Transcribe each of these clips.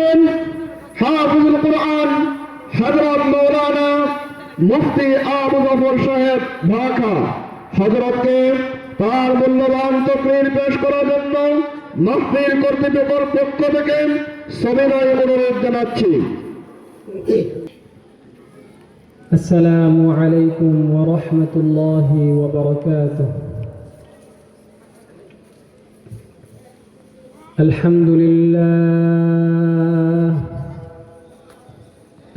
করছেন হাফিজুল কোরআন হযরত মাওলানা মুফতি আবু জাফর সাহেব ঢাকা। হযরতকে তার মূল্যবান তকরীর পেশ করার জন্য মাহফিল কর্তৃপক্ষের পক্ষ থেকে সবিনয় অনুরোধ জানাচ্ছি। আসসালামু আলাইকুম ওয়া রাহমাতুল্লাহি ওয়া বারাকাতুহু।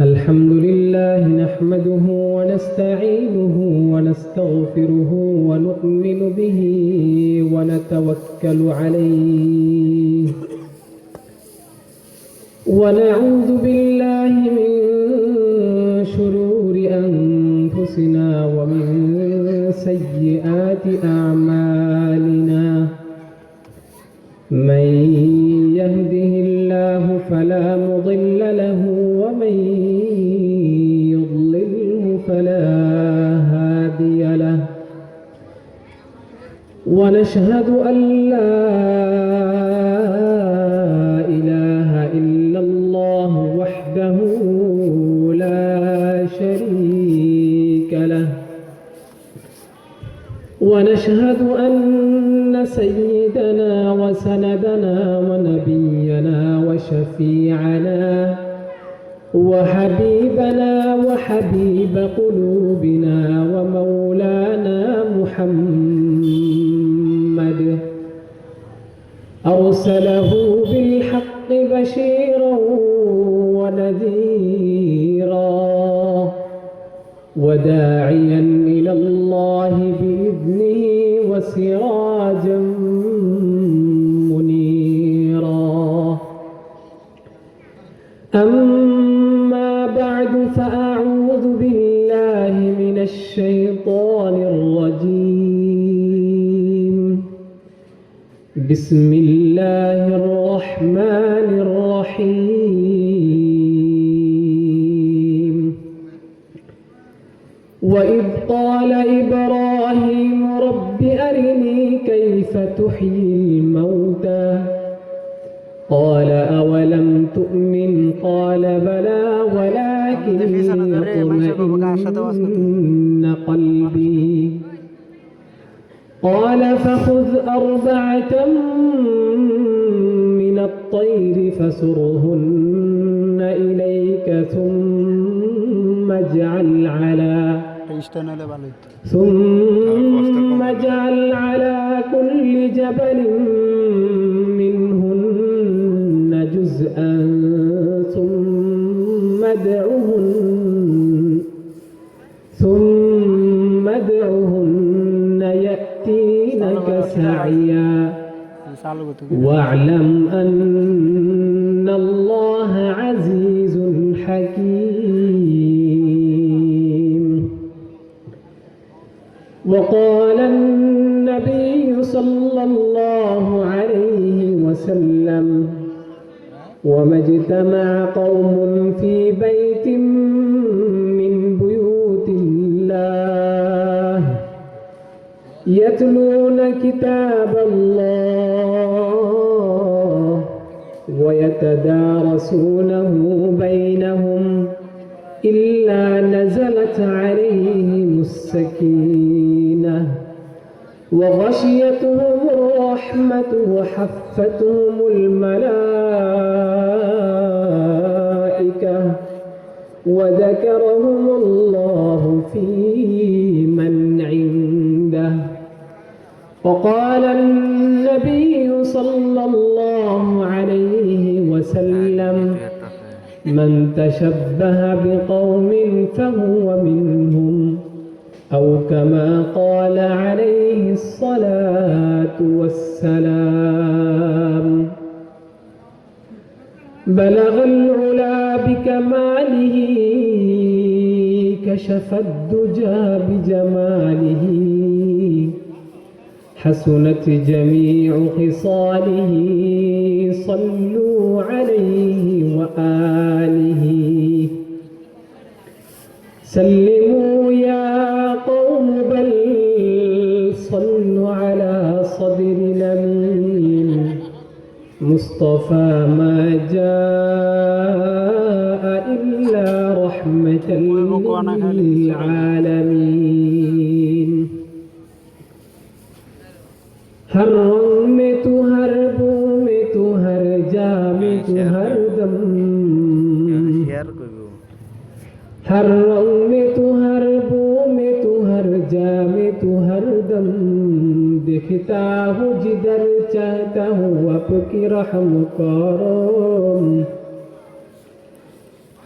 আলহামদুলিল্লাহ নাহমাদুহু ওয়া নাস্তাঈনুহু ওয়া নাস্তাগফিরুহু ওয়া নু'মিনু বিহি ওয়া নাতাওয়াক্কালু আলাইহি ওয়া নাউযু বিল্লাহি মিন شرور أنفسنا ومن سيئات أعمالنا من يهده الله فلا مضل له ومن يضلله فلا هادي له ونشهد أن لا إله إلا الله وحده شريك له ونشهد أن سيدنا وسندنا ونبينا وشفيعنا وحبيبنا وحبيب قلوبنا ومولانا محمد أرسله بالحق بشيرا ونذيرا وداعيا إلى الله بإذنه وسراجا منيرا. أما بعد فأعوذ بالله من الشيطان الرجيم. بسم الله الرحمن الرحيم. وإذ قال إبراهيم رب أرني كيف تحيي الموتى قال أولم تؤمن قال بلى ولكن ليطمئن قلبي قال فخذ أربعة من الطير فسرهن إليك ثم اجعل على كل جبل منهن جزءا ثم ادعهن يأتينك سعيا واعلم أن الله عزيز حكيم. وقال النبي صلى الله عليه وسلم وما اجتمع قوم في بيت من بيوت الله يتلون كتاب الله ويتدارسونه بينهم إلا نزلت عليهم السكينة وغشيتهم الرحمة وحفتهم الملائكة وذكرهم الله في من عنده. وقال النبي صلى الله عليه وسلم من تشبه بقوم فهو منهم أو كما قال عليه الصلاة والسلام. بلغ العلا بكماله كشف الدجى بجماله حسنت جميع خصاله صلوا عليه وآله سلموا يا قوم بل صلوا على صدر الأمين المصطفى ما جاء إلا رحمة للعالمين हर रंग में तू हर बू में तू हर जा में तू हर दम हर रंग में तू हर बू में तू हर जा में तू हर दम देखता हूँ जिधर चाहता हूँ आपकी रहम करो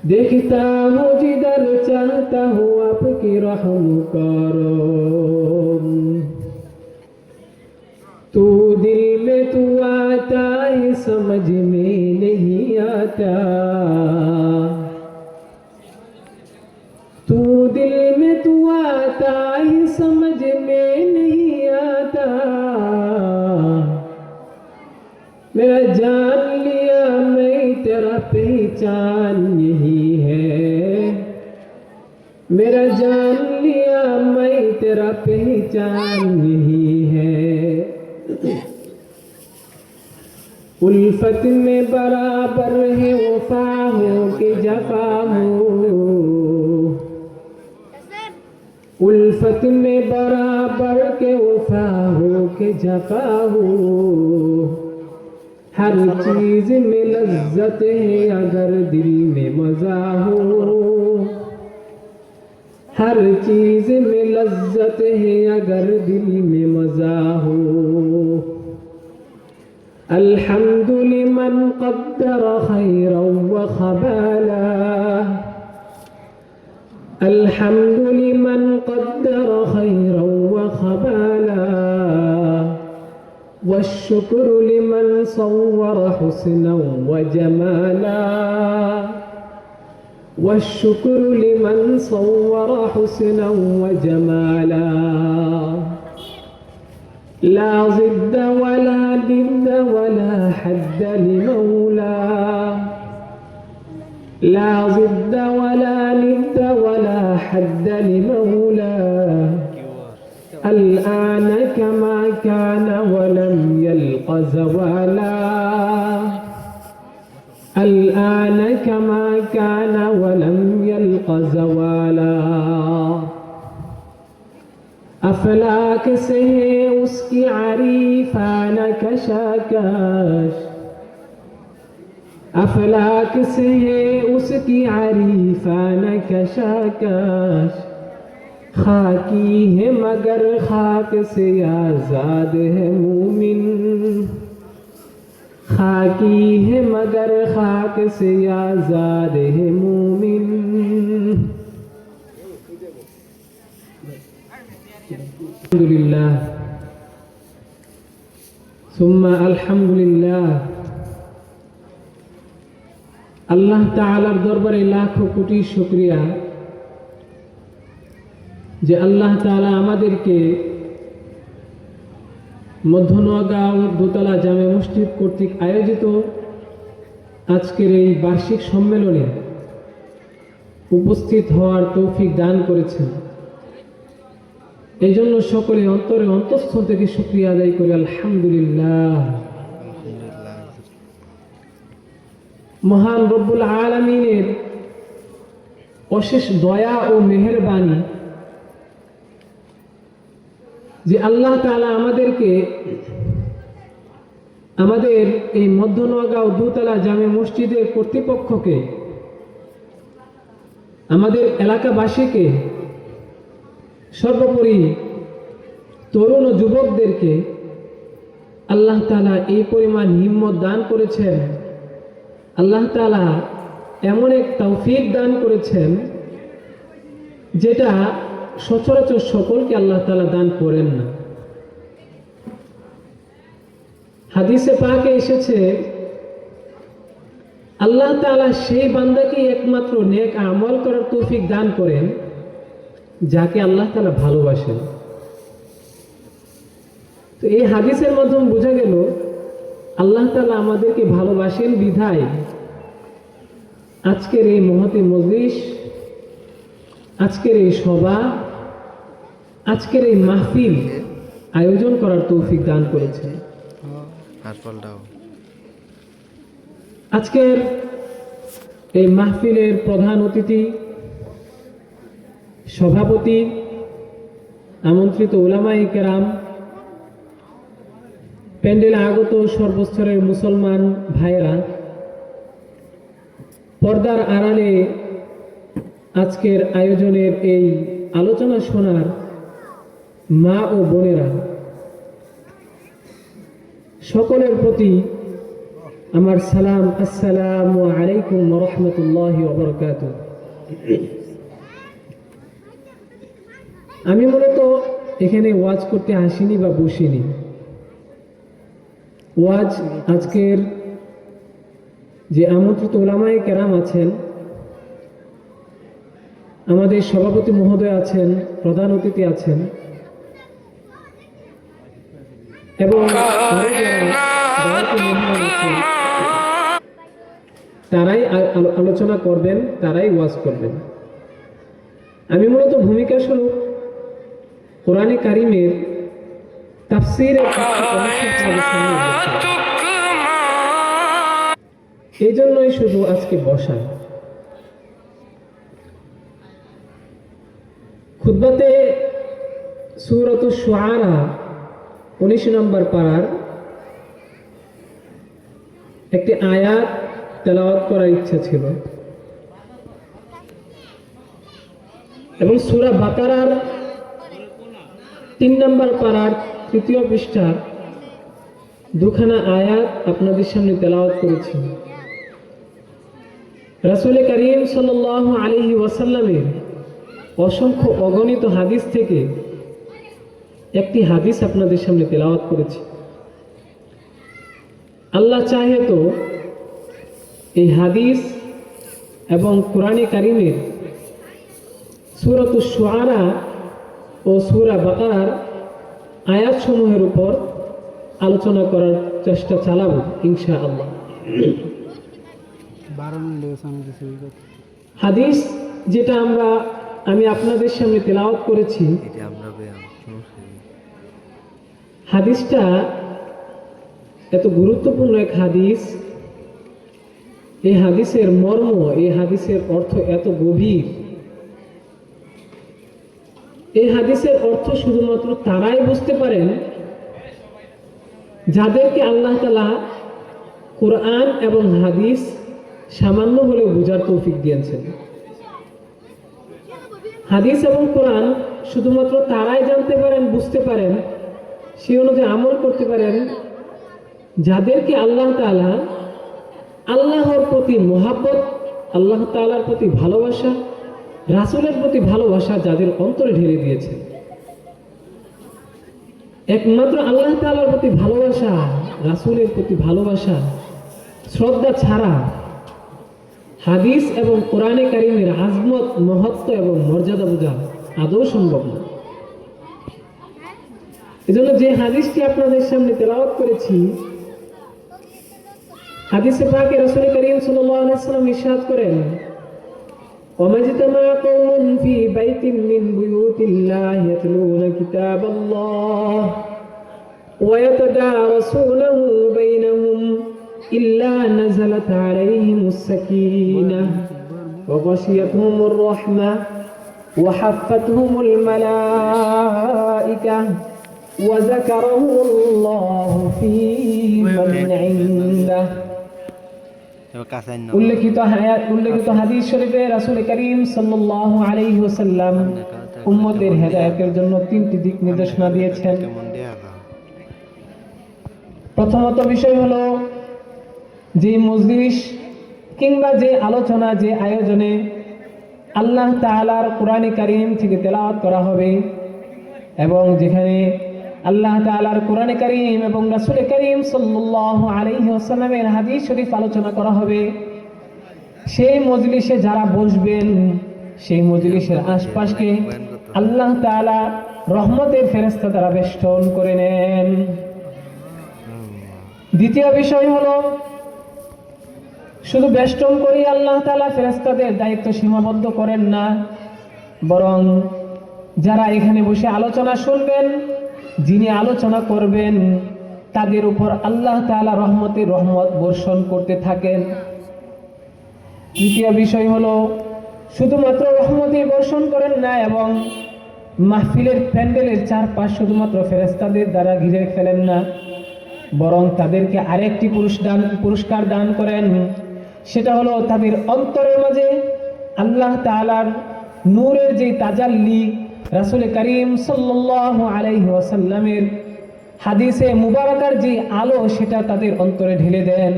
देखता हूँ जिधर चाहता हूँ आपकी रहम करो तू दिल में तू आता है समझ में नहीं आता तू दिल में तू आता है समझ में नहीं आता मेरा जान लिया मैं तेरा पहचान यही है मेरा जान लिया मैं तेरा पहचान यही है उल्फत में बराबर है वफा हो के जफा हो उल्फत में बराबर के वफा हो के जफा हो हर चीज में लज्जत है अगर दिल में मजा हो हर चीज में लज्जत है अगर दिल में मजा हो الحمد لمن قدر خيرا وخبالا الحمد لمن قدر خيرا وخبالا والشكر لمن صور حسنا وجمالا والشكر لمن صور حسنا وجمالا لا ضد ولا ضد ولا حد لمولى لا ضد ولا ند ولا حد لمولى الآن كما كان ولم يلق زوالا الآن كما كان ولم يلق زوالا अफलाक से है उसकी आरिफाना कशाकश अफलाक से है उसकी आरिफाना कशाकश खाकी है मगर खाक से आजाद है मूमिन खाकी है मगर खाक से आजाद है मूमिन अल्हम्दुलिल्लाह सुम्मा अल्हम्दुलिल्लाह আল্লাহ তাআলার দরবারে লাখো কোটি শুকরিয়া যে আল্লাহ তাআলা আমাদেরকে মধ্যনগাঁও দোতলা জামে মসজিদ কর্তৃক আয়োজিত আজকের এই বার্ষিক সম্মেলনে উপস্থিত হওয়ার তৌফিক দান করেছেন এই জন্য সকলে অন্তরে অন্তঃস্থল থেকে শুকরিয়া আদায় করি আলহামদুলিল্লাহ মহান রব্বুল আলামিনের অশেষ দয়া ও মেহেরবানি যে আল্লাহ তাআলা আমাদেরকে আমাদের এই মধ্যনগাঁও দোতলা জামে মসজিদের কর্তৃপক্ষকে আমাদের এলাকাবাসীকে সর্বোপরি তরুণ ও যুবকদেরকে আল্লাহ তাআলা এই পরিমাণ হিম্মত দান করেছেন আল্লাহ তাআলা এমন এক তৌফিক দান করেছেন যেটা সচরাচর সকলকে আল্লাহ তাআলা দান করেন না হাদিসে পাকে এসেছে আল্লাহ তাআলা সেই বান্দাকে একমাত্র নেক আমল করার তৌফিক দান করেন যাকে আল্লাহ তাআলা ভালোবাসেন তো এই হাদিসের মাধ্যমে বোঝা গেল আল্লাহ তাআলা আমাদেরকে ভালোবাসেন বিধায় আজকের এই মহতী মজলিস আজকের এই সভা আজকের এই মাহফিল আয়োজন করার তৌফিক দান করেছেন আজকের এই মাহফিলের প্রধান অতিথি, সভাপতি, আমন্ত্রিত উলামায়ে কেরাম, প্যান্ডেলে আগত সর্বস্তরের মুসলমান ভাইয়েরা, পর্দার আড়ালে আজকের আয়োজনের এই আলোচনা শোনার মা ও বোনেরা, সকলের প্রতি আমার সালাম। আসসালামু আলাইকুম ওয়া রাহমাতুল্লাহি ওয়া বারাকাতুহু। আমি মূলত এখানে ওয়াজ করতে আসিনি বা বসিনি। ওয়াজ আজকের যে আমন্ত্রিত উলামায়ে কেরাম আছেন, আমাদের সভাপতি মহোদয় আছেন, প্রধান অতিথি আছেন, এবং আরো যারা দাওয়াতি মেহমান আছেন, তারাই আলোচনা করবেন, তারাই ওয়াজ করবেন। আমি মূলত ভূমিকা স্বরূপ কোরআনে কারিমের তাফসীরের এই জন্যই শুধু আজকে বসা। খুতবাতে সূরাতুশ শুআরা 19 নম্বর পারার একটি আয়াত তেলাওয়াত করার ইচ্ছা ছিল, এবং সূরা বাকারার 3 নম্বর পারার 3য় পৃষ্ঠার দুখানা আয়াত আপনাদের সামনে তেলাওয়াত করেছি। রাসূল করিম সাল্লাল্লাহু আলাইহি ওয়াসাল্লামের অসংখ্য অগণিত হাদিস থেকে একটি হাদিস আপনাদের সামনে তেলাওয়াত করেছি। আল্লাহ চাহে তো এই হাদিস এবং কোরআনে কারিমের সূরাতুশ শুআরা ও সূরা বাকারার আয়াতসমূহের উপর আলোচনা করার চেষ্টা চালাবো ইনশাআল্লাহ। হাদিস যেটা আমি আপনাদের সামনে তেলাওয়াত করেছি, হাদিসটা এত গুরুত্বপূর্ণ এক হাদিস। এই হাদিসের মর্ম, এই হাদিসের অর্থ এত গভীর। এই হাদিসের অর্থ শুধুমাত্র তারাই বুঝতে পারেন যাদেরকে আল্লাহ তাআলা কোরআন এবং হাদিস সামান্য হলেও বোঝার তৌফিক দিয়েছেন। হাদিস এবং কোরআন শুধুমাত্র তারাই জানতে পারেন, বুঝতে পারেন, সেই অনুযায়ী আমল করতে পারেন যাদেরকে আল্লাহ তাআলা আল্লাহর প্রতি মহাব্বত, আল্লাহ তাআলার প্রতি ভালোবাসা, রাসূলের প্রতি ভালোবাসা যাদের অন্তরে ঢেলে দিয়েছে। একমাত্র আল্লাহ তাআলার প্রতি ভালোবাসা, রাসূলের প্রতি ভালোবাসা, শ্রদ্ধা ছাড়া হাদিস এবং কোরআনে কারিমের আজমত, মহত্ব এবং মর্যাদা বোঝা আদৌ সম্ভব না। এজন্য যে হাদিসটি আপনাদের সামনে তেলাওয়াত করেছি, হাদিসে পাকে রাসূল করিম সাল্লাল্লাহু আলাইহি ওয়াসাল্লাম ইরশাদ করেন, ওয়ামাজতামা কওমুন ফি বাইতিন মিন বুয়ুতিল্লাহি ইয়াতলুনা কিতাবাল্লাহ ওয়া ইয়াতাদারাসুনাহু বাইনাহুম ইল্লা নাযালাত আলাইহিমুস সাকিনাহ ওয়া গাশিয়াতুহুমুর রাহমাহ ওয়া হাফাতহুমুল মালায়েকা ওয়া যাকারাহুল্লাহু ফী মান ইনদাহ। উল্লেখিত হাদিস শরীফে রাসূল করিম সাল্লাল্লাহু আলাইহি ওয়াসাল্লাম উম্মতের হেদায়েতের জন্য 3টি দিক নির্দেশনা দিয়েছেন। প্রথমত বিষয় হলো, যে মজলিস কিংবা যে আলোচনা, যে আয়োজনে আল্লাহ তাআলার কোরআনে কারীম থেকে তেলাওয়াত করা হবে এবং যেখানে আল্লাহ তাআলার কোরআনে কারীম এবং রাসূল করিম সাল্লাল্লাহু আলাইহি ওয়াসাল্লামের হাদিস শরীফ আলোচনা করা হবে, সেই মজলিসে যারা বসবেন, সেই মজলিসের আশপাশকে আল্লাহ তাআলা রহমতের ফেরেশতা দ্বারা বেষ্টন করে নেন। দ্বিতীয় বিষয় হলো, শুধু বেষ্টন করেই আল্লাহ তাআলা ফেরেশতাদের দায়িত্ব সীমাবদ্ধ করেন না, বরং যারা এখানে বসে আলোচনা শুনবেন, যিনি আলোচনা করবেন, তাদের উপর আল্লাহ তাআলা রহমতের রহমত বর্ষণ করতে থাকেন। তৃতীয় বিষয় হলো শুধুমাত্র রহমতই বর্ষণ করেন না, এবং মাহফিলের প্যান্ডেলের চারপাশ শুধুমাত্র ফেরেশতাদের দ্বারা ঘিরে ফেলেন না, বরং তাদেরকে আরেকটি পুরস্কার দান করেন। সেটা হলো তাদের অন্তরের মাঝে আল্লাহ তাআলার নূরের যে তাজাল্লি, রাসূল করিম সাল্লাল্লাহু আলাইহি ওয়াসাল্লামের হাদিসে মুবারাকার যে আলো, সেটা তাদের অন্তরে ঢেলে দেন।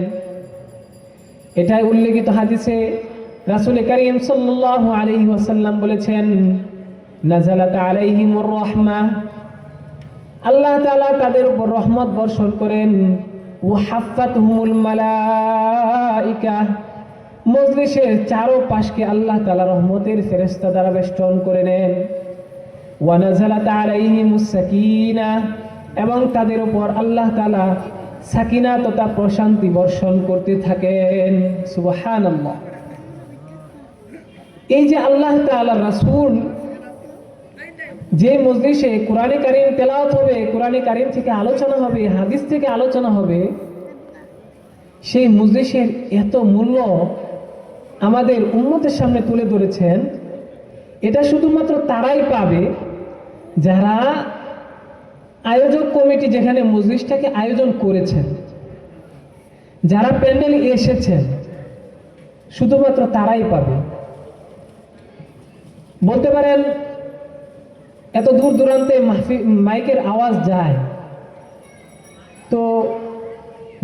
এটাই উল্লেখিত হাদিসে রাসূল করিম সাল্লাল্লাহু আলাইহি ওয়াসাল্লাম বলেছেন, নাযালাত আলাইহিমুর রাহমাহ, আল্লাহ তাআলা তাদের উপর রহমত বর্ষণ করেন। ওয়া হাফাতহুমুল মালাইকা, মজলিসের চারপাশকে আল্লাহ তাআলা রহমতের ফেরেশতা দ্বারা বেষ্টন করে নেন। ওয়া নাযালাত আলাইহিমুস সাকিনা, এবং তাদের উপর আল্লাহ তাআলা সাকিনা তথা প্রশান্তি বর্ষণ করতে থাকেন। সুবহানাল্লাহ। এই যে আল্লাহ তাআলার রাসূল যে মজলিসে কোরআনে কারীম তেলাওয়াত হবে, কোরআনে কারীম থেকে আলোচনা হবে, হাদিস থেকে আলোচনা হবে, সেই মজলিসের এত মূল্য আমাদের উম্মতের সামনে তুলে ধরেছেন। এটা শুধুমাত্র তারাই পাবে যারা আয়োজক কমিটি যেখানে মজলিসটাকে আয়োজন করেছেন, যারা প্যান্ডেলে এসেছেন, শুধুমাত্র তারাই পাবে। বলতে পারেন এত দূর দূরান্তে মাইকের আওয়াজ যায়, তো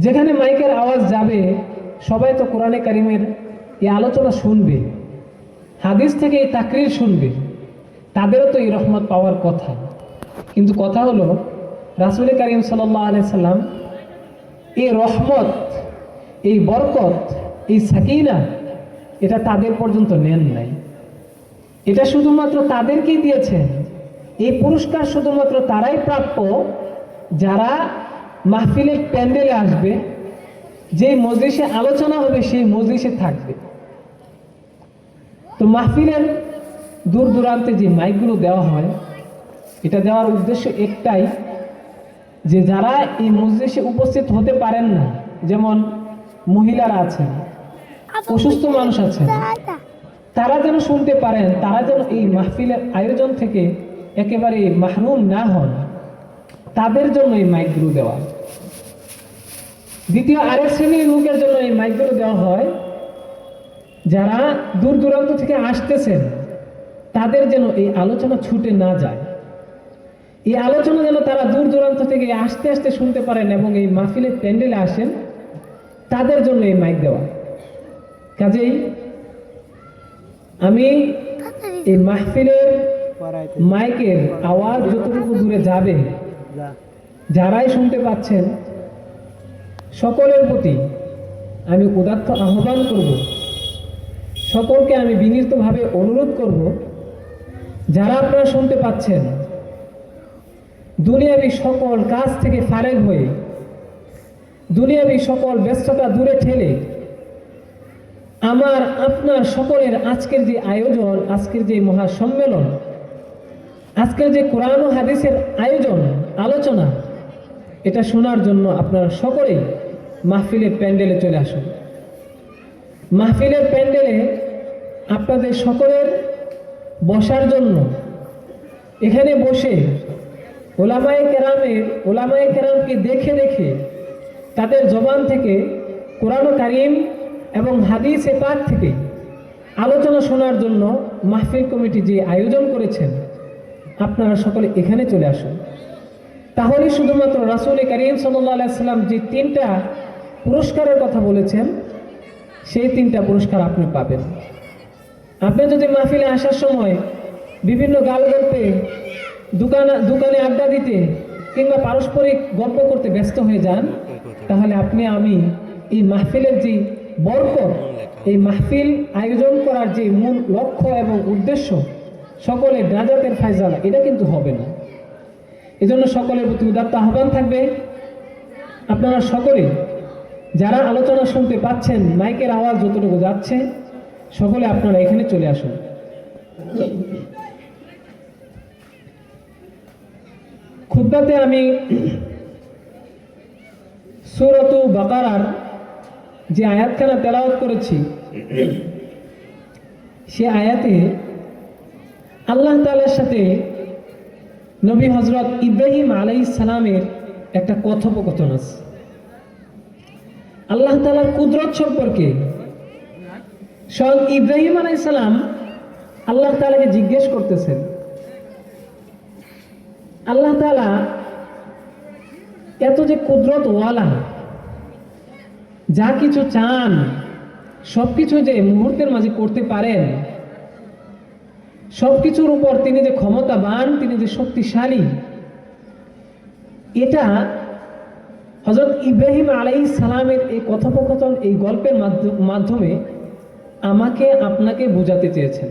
যেখানে মাইকের আওয়াজ যাবে সবাই তো কোরআনে কারিমের এই আলোচনা শুনবে, হাদিস থেকে এই তাকরির শুনবে, তাদেরও তো এই রহমত পাওয়ার কথা। কিন্তু কথা হলো রাসূল করিম সাল্লাল্লাহু আলাইহি সাল্লাম এই রহমত, এই বরকত, এই সাকিনা এটা তাদের পর্যন্ত নেন নাই। এটা শুধুমাত্র তাদেরকেই দিয়েছেন। এই পুরস্কার শুধুমাত্র তারাই প্রাপ্য যারা মাহফিলের প্যান্ডেলে আসবে, যে মজলিসে আলোচনা হবে সেই মজলিসে থাকবে। তো মাহফিলের দূর দূরান্তে যে মাইকগুলো দেওয়া হয়, এটা দেওয়ার উদ্দেশ্য একটাই, যে যারা এই মজলিসে উপস্থিত হতে পারেন না, যেমন মহিলারা আছেন, অসুস্থ মানুষ আছেন, তারা যেন শুনতে পারেন, তারা যেন এই মাহফিলের আয়োজন থেকে একেবারে মাহরুম না হন, তাদের জন্য এই মাইকগুলো দেওয়া। দ্বিতীয় আরেক শ্রেণীর লোকের জন্য এই মাইকগুলো দেওয়া হয়, যারা দূর দূরান্ত থেকে আসতেছেন, তাদের যেন এই আলোচনা ছুটে না যায়, এই আলোচনা যেন তারা দূর দূরান্ত থেকে আস্তে আস্তে শুনতে পারেন এবং এই মাহফিলের প্যান্ডেলে আসেন, তাদের জন্য এই মাইক দেওয়া। কাজেই আমি এই মাহফিলের মাইকের আওয়াজ যতটুকু দূরে যাবে, যারাই শুনতে পাচ্ছেন, সকলের প্রতি আমি উদাত্ত আহ্বান করব, সকলকে আমি বিনীতভাবে অনুরোধ করব, যারা আপনারা শুনতে পাচ্ছেন, দুনিয়াবী সকল কাজ থেকে ফারেগ হয়ে, দুনিয়াবী সকল ব্যস্ততা দূরে ঠেলে আমার আপনার সকলের আজকের যে আয়োজন, আজকের যে মহাসম্মেলন, আজকের যে কোরআন ও হাদিসের আয়োজন, আলোচনা, এটা শোনার জন্য আপনারা সকলেই মাহফিলের প্যান্ডেলে চলে আসুন। মাহফিলের প্যান্ডেলে আপনাদের সকলের বসার জন্য এখানে বসে ওলামায়ে কেরামকে দেখে দেখে তাদের জবান থেকে কোরআন কারীম এবং হাদিসে পাক থেকে আলোচনা শোনার জন্য মাহফিল কমিটি যে আয়োজন করেছেন, আপনারা সকলে এখানে চলে আসুন। তাহলে শুধুমাত্র রাসূল করিম সাল্লাল্লাহু আলাইহি সাল্লাম যে তিনটা পুরস্কারের কথা বলেছেন, সেই তিনটা পুরস্কার আপনি পাবেন। আপনি যদি মাহফিলে আসার সময় বিভিন্ন গালগল্পে, দোকানে আড্ডা দিতে কিংবা পারস্পরিক গল্প করতে ব্যস্ত হয়ে যান, তাহলে আমি এই মাহফিলের যে বরকত, এই মাহফিল আয়োজন করার যে মূল লক্ষ্য এবং উদ্দেশ্য, সকলের নাজাতের ফায়সালা, এটা কিন্তু হবে না। এজন্য সকলের প্রতি উদাত্ত আহ্বান থাকবে, আপনারা সকলে যারা আলোচনা শুনতে পাচ্ছেন, মাইকের আওয়াজ যতটুকু যাচ্ছে, সকলে আপনারা এখানে চলে আসুন। খুতবাতে আমি সূরাত বাকারার যে আয়াতখানা তেলাওয়াত করেছি, সে আয়াতে আল্লাহ তাআলার সাথে নবী হযরত ইব্রাহিম আলাইহিস সালামের একটা কথোপকথন আছে। আল্লাহ তাআলার কুদরত সম্পর্কে স্বয়ং ইব্রাহিম আলাইহিস সালাম আল্লাহ তাআলাকে জিজ্ঞেস করতেছেন, আল্লাহ তাআলা এত যে কুদরত ওয়ালা, যা কিছু চান সবকিছু যে মুহূর্তের মাঝে করতে পারেন, সবকিছুর উপর তিনি যে ক্ষমতাবান, তিনি যে শক্তিশালী, এটা হযরত ইব্রাহিম আলাইহিস সালামের এই কথোপকথন, এই গল্পের মাধ্যমে আমাকে আপনাকে বোঝাতে চেয়েছেন।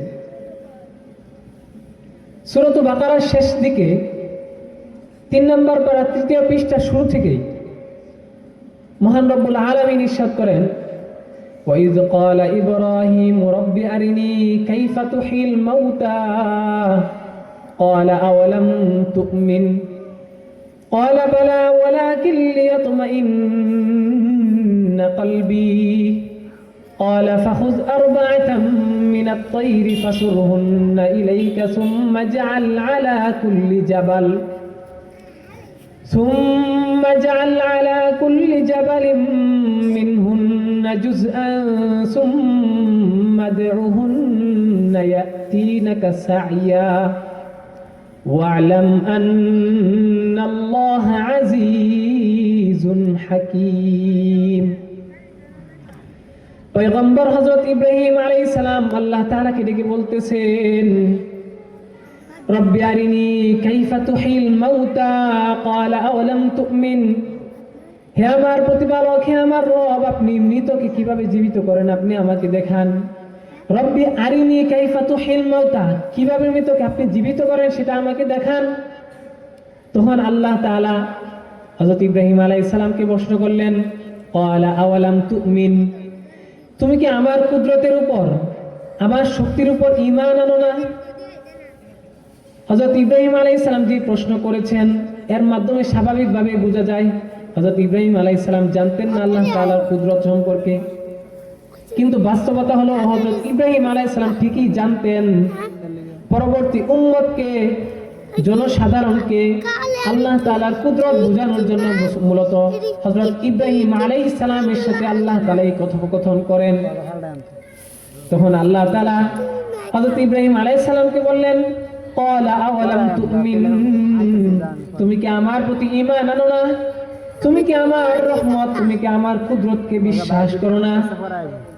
সূরাত বাকারার শেষ দিকে 3 নম্বর পারা 3য় পৃষ্ঠা শুরু থেকেই মহান রব্বুল আলামিন ইরশাদ করেন, وَإِذْ قَالَ إِبْرَاهِيمُ رَبِّ أَرِنِي كَيْفَ تُحْيِي الْمَوْتَى قَالَ أَوَلَمْ تُؤْمِنْ قَالَ بَلَى وَلَكِنْ لِيَطْمَئِنَّ قَلْبِي قَالَ فَخُذْ أَرْبَعَةً مِنَ الطَّيْرِ فَصُرْهُنَّ إِلَيْكَ ثُمَّ اجْعَلْ عَلَى كُلِّ جَبَلٍ مِّنْهُنَّ جُزْءًا ثُمَّ ادْعُهُنَّ يَأْتِينَكَ سَعْيًا وَاعْلَمْ أَنَّ اللَّهَ عَزِيزٌ حَكِيمٌ। পয়গম্বর হযরত ইব্রাহিম আলাইহিস সালাম আল্লাহ তাআলাকে ডেকে বলতেছেন, রব্বি আরিনি কাইফা তুহিল মাউতা ক্বালা আওয়ালাম তুমিন, হে আমার প্রতিপালক, হে আমার রব, আপনি মৃতকে কিভাবে জীবিত করেন আপনি আমাকে দেখান। রব্বি আরিনি কাইফা তুহিল মাউতা, কিভাবে মৃতকে আপনি জীবিত করেন সেটা আমাকে দেখান। তখন আল্লাহ তাআলা হযরত ইব্রাহিম আলাইহিস সালামকে প্রশ্ন করলেন, ক্বালা আওয়ালাম তুমিন, তুমি কি আমার কুদরতের উপর, আমার শক্তির উপর ঈমান আনো না? হযরত ইব্রাহিম আলাইহিস সালাম যে প্রশ্ন করেছেন, এর মাধ্যমে স্বাভাবিকভাবে বোঝা যায় হযরত ইব্রাহিম আলাইহিস সালাম জানতেন না আল্লাহ তাআলার কুদরত সম্পর্কে। কিন্তু বাস্তবতা হলো হযরত ইব্রাহিম আলাইহিস সালাম ঠিকই জানতেন। পরবর্তী উম্মতকে, জনসাধারণকে আল্লাহ তাআলার কুদরত বোঝানোর জন্য মূলত হযরত ইব্রাহিম আলাইহিস সালামের সাথে আল্লাহ তাআলা এই কথোপকথন করেন। তখন আল্লাহ তাআলা হযরত ইব্রাহিম আলাইহিস সালামকে বললেন, ক্বালা আওয়ালাম তুমিন, তুমি কি আমার প্রতি ঈমান আনো না? তুমি কি আমার রহমত, তুমি কি আমার কুদরতকে বিশ্বাস করো না?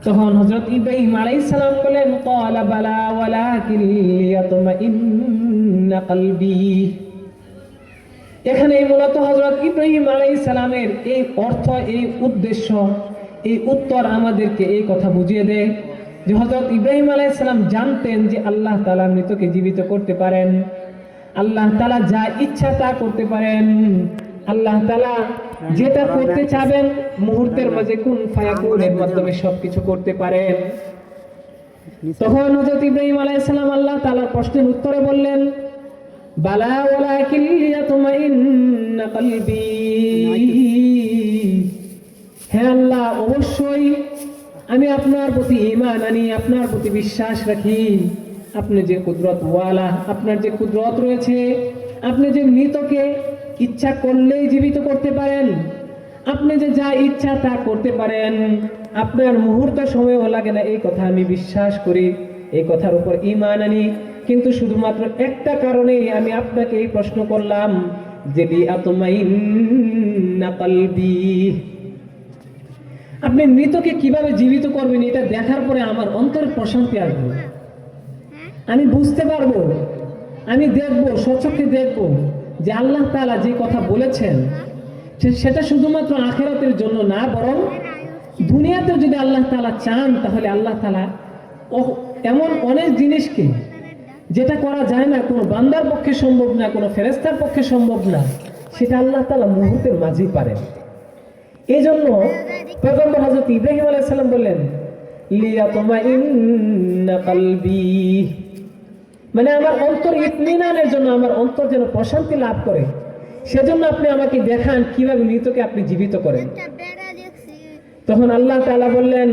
তখন হযরত ইব্রাহিম আলাইহিস সালাম বলেন, ক্বালা বালা ওয়ালাকিন লিয়াতমাইন্না কলবি। এখানে মূলত হযরত ইব্রাহিম আলাইহিস সালামের এই অর্থ, এই উদ্দেশ্য, এই উত্তর আমাদেরকে এই কথা বুঝিয়ে দেয় যে হযরত ইব্রাহিম আলাইহিস সালাম জানতেন যে আল্লাহ তাআলা মৃতকে জীবিত করতে পারেন, আল্লাহ তাআলা যা ইচ্ছা তা করতে পারেন, আল্লাহ তাআলা যেটা করতে চাবেন মুহূর্তের মাঝে কুন ফায়াকুনের মাধ্যমে সবকিছু করতে পারেন। তখন হযরত ইব্রাহিম আলাইহিস সালাম আল্লাহ তাআলার প্রশ্নের উত্তরে বললেন, বালা ওয়ালাকিন লিয়াতমাইন্না কলবি, হে আল্লাহ, অবশ্যই আমি আপনার প্রতি ঈমান আনি, আপনার প্রতি বিশ্বাস রাখি। আপনি যে কুদরত ওয়ালা, আপনার যে কুদরত রয়েছে, আপনি যে মৃতকে ইচ্ছা করলেই জীবিত করতে পারেন, আপনি যে যা ইচ্ছা তা করতে পারেন, আপনার মুহূর্ত সময়ও লাগে না, এই কথা আমি বিশ্বাস করি, এই কথার উপর ঈমান আনি। কিন্তু শুধুমাত্র একটা কারণেই আমি আপনাকে এই প্রশ্ন করলাম যে লিয়াতমাইন্না কলবি, আপনি মৃতকে কিভাবে জীবিত করবেন এটা দেখার পরে আমার অন্তরে প্রশান্তি আসবে, আমি বুঝতে পারবো, আমি দেখবো, স্বচক্ষে দেখবো যে আল্লাহ তাআলা যে কথা বলেছেন সেটা শুধুমাত্র আখিরাতের জন্য না, বরং দুনিয়াতেও যদি আল্লাহ তাআলা চান তাহলে আল্লাহ তাআলা এমন অনেক জিনিসকে যেটা করা যায় না, কোনো বান্দার পক্ষে সম্ভব না, কোনো ফেরেশতার পক্ষে সম্ভব না, সেটা আল্লাহ তাআলা মুহূর্তের মাঝেই পারেন। এই জন্য পয়গম্বর হযরত ইব্রাহিম আলাইহিস সালাম বললেন, লিয়াতমাইন্না কলবি, মানে আমার অন্তর ইতমিনানের জন্য, আমার অন্তর যেন প্রশান্তি লাভ করে, সেজন্য আপনি আমাকে দেখান কিভাবে মৃতকে আপনি জীবিত করেন। তখন আল্লাহ তাআলা বললেন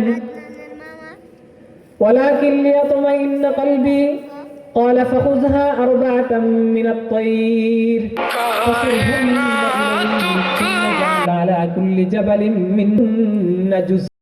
ওয়ালাকিন লিয়াতমাইন্না কলবি قال فخذها أربعة من الطير فصرهن إليك ثم اجعل على كل جبل منهن جزءا